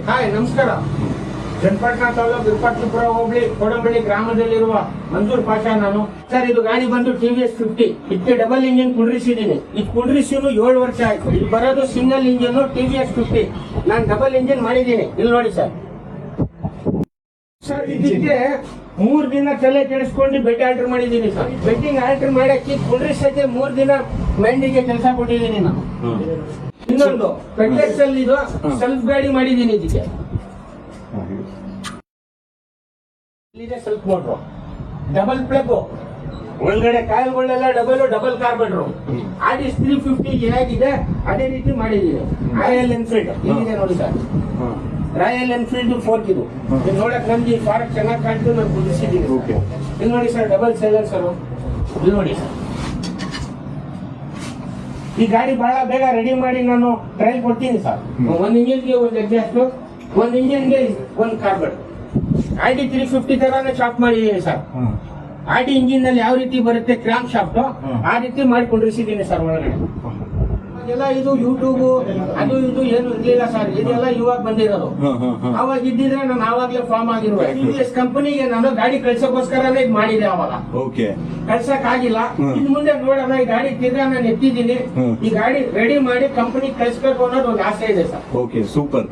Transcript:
Hi ನಮಸ್ಕಾರ. ಚನ್ನಪಟ್ಟಣ ತಾಲೂಕು ವಿರೂಪಾಕ್ಷಪುರ ಹೋಬಳಿ ಕೋಡಂಬಳ್ಳಿ ಗ್ರಾಮದಲ್ಲಿರುವ ಮಂಜೂರ್ ಪಾಷಾ ನಾನು. ಸರ್ ಇದು ಗಾಡಿ ಬಂದು TVS 50 ಇದಕ್ಕೆ ಡಬಲ್ ಇಂಜಿನ್ ಕುಂಡ್ರಿಸಿದ್ದೀನಿ. ಇದು ಕುಂಡ್ರಿಸಿನು 7 ವರ್ಷ ಆಯ್ತು. ಇದು ಬರೋದು ಸಿಂಗಲ್ ಇಂಜಿನ್ TVS 50. ನಾನು ಡಬಲ್ ಇಂಜಿನ್ ಮಾಡಿದ್ದೀನಿ. ಇಲ್ಲಿ ನೋಡಿ ಸರ್. ಸರ್ ಇದಕ್ಕೆ 3 ದಿನ ತಲೆ ಕೆಡಿಸ್ಕೊಂಡು ಬೆಡ್ ಆಲ್ಟರ್ ಮಾಡಿದ್ದೀನಿ ಸರ್. ಬೆಡ್ಡಿಂಗ್ ಆಲ್ಟರ್ ಮಾಡಕ್ಕೆ ಕುಂಡ್ರಿಸಕ್ಕೆ 3 ದಿನ ಮೆಂಡಿಗೆ ಕೆಲಸ ಕೊಟ್ಟಿದ್ದೀನಿ ನಾನು. ಇನ್ನೊಂದು ಪೆಟ್ಲೆಕ್ಸ್ ಅಲ್ಲಿ ಇದು ಸೆಲ್ಫ್ ಗಾಡಿ ಮಾಡಿದ್ದೀನಿ. ಇದಕ್ಕೆ ಇಲ್ಲಿದೆ ಸೆಲ್ಫ್ ಮೋಟ್ರು, ಡಬಲ್ ಪ್ಲಗ್, ಒಳಗಡೆ ಕಾಯಿಲ್ಗಳೆಲ್ಲ ಡಬಲ್ ಕಾರ್ಬನ್ರು. ಆಡಿಸ್ 350 ಹೇಗಿದೆ ಅದೇ ರೀತಿ ಮಾಡಿದ್ದೀನಿ. ರಾಯಲ್ ಎನ್ಫೀಲ್ಡ್ ಇಲ್ಲಿದೆ ನೋಡಿ ಸರ್. ರಾಯಲ್ ಎನ್ಫೀಲ್ಡ್ 4 ಇದು ನೋಡಕ್ ನಮ್ಗೆ ಫಾರಕ್ ಚೆನ್ನಾಗಿ ಕಾಣ್ತು. ನಾನು ಕುದಿಸಿದ್ದೀನಿ. ಇಲ್ಲಿ ನೋಡಿ ಸರ್, ಡಬಲ್ ಸೈಲೆನ್ಸರ್. ಇಲ್ಲಿ ನೋಡಿ ಸರ್, ಈ ಗಾಡಿ ಬಹಳ ಬೇಗ ರೆಡಿ ಮಾಡಿ ನಾನು ಟ್ರಯಲ್ ಕೊಡ್ತೀನಿ ಸರ್. 1 ಇಂಜಿನ್ಗೆ 1 exhaust, 1 ಇಂಜಿನ್ಗೆ 1 carbon. RD 350 ತರಾನೇ ಶಾಫ್ಟ್ ಮಾಡಿದ್ದೀನಿ ಸರ್. RD ಇಂಜಿನ್ ನಲ್ಲಿ ಯಾವ ರೀತಿ ಬರುತ್ತೆ ಕ್ರಾಂಕ್ ಶಾಫ್ಟ್, ಆ ರೀತಿ ಮಾಡಿಕೊಂಡಿರಿಸಿದ್ದೀನಿ ಸರ್ ಒಳಗಡೆ. ಎಲ್ಲ ಇದು ಯೂಟ್ಯೂಬ್ ಅದು ಇದು ಏನು ಇರ್ಲಿಲ್ಲ ಸರ್. ಇದೆಲ್ಲ ಇವಾಗ ಬಂದಿರೋದು. ಅವಾಗ ಇದ್ದಿದ್ರೆ ನಾನು ಆವಾಗ್ಲೇ ಫಾರ್ಮ್ ಆಗಿರುವ TVS ಕಂಪನಿಗೆ ನಾನು ಗಾಡಿ ಕಳ್ಸಕ್ಕೋಸ್ಕರನೇ ಇದು ಮಾಡಿದೆ. ಅವಾಗ ಕಳ್ಸಕ್ ಆಗಿಲ್ಲ. ಇನ್ ಮುಂದೆ ನೋಡೋಣ, ಈ ಗಾಡಿ ತಿರ್ಗಾ ನಾನು ಎತ್ತಿದ್ದೀನಿ. ಈ ಗಾಡಿ ರೆಡಿ ಮಾಡಿ ಕಂಪನಿ ಕಳ್ಸ್ಬೇಕು ಅನ್ನೋದು ಒಂದು ಆಸೆ ಇದೆ ಸರ್. Okay, super.